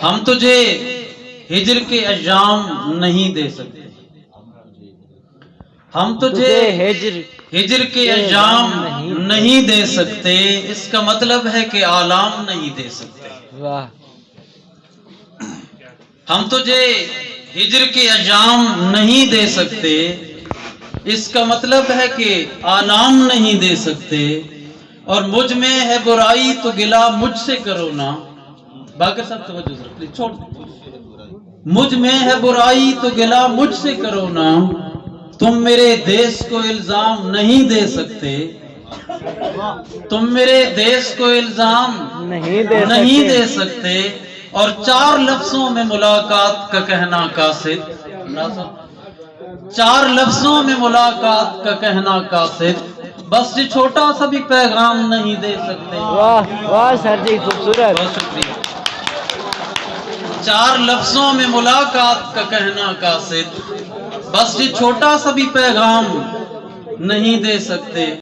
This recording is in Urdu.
ہم تجھے ہجر کے ایام نہیں دے سکتے، ہم تجھے ہجر کے ایام نہیں دے سکتے، اس کا مطلب ہے کہ آلام نہیں دے سکتے۔ ہم تجھے ہجر کے ایام نہیں دے سکتے، اس کا مطلب ہے کہ آلام نہیں دے سکتے، اور مجھ میں ہے برائی تو گلہ مجھ سے کرو نا۔ باقر صاحب توجہ ذرا پلیز چھوڑ دیں۔ مجھ میں ہے برائی تو گلہ مجھ سے کرو نا، تم میرے دیس کو الزام نہیں دے سکتے، تم میرے دیس کو الزام نہیں دے سکتے، اور چار لفظوں میں ملاقات کا کہنا قاصد، چار لفظوں میں ملاقات کا کہنا قاصد، بس یہ چھوٹا سا بھی پیغام نہیں دے سکتے۔ واہ واہ سر جی، خوبصورت، بہت شکریہ۔ چار لفظوں میں ملاقات کا کہنا قاصد، بس یہ چھوٹا سا بھی پیغام نہیں دے سکتے۔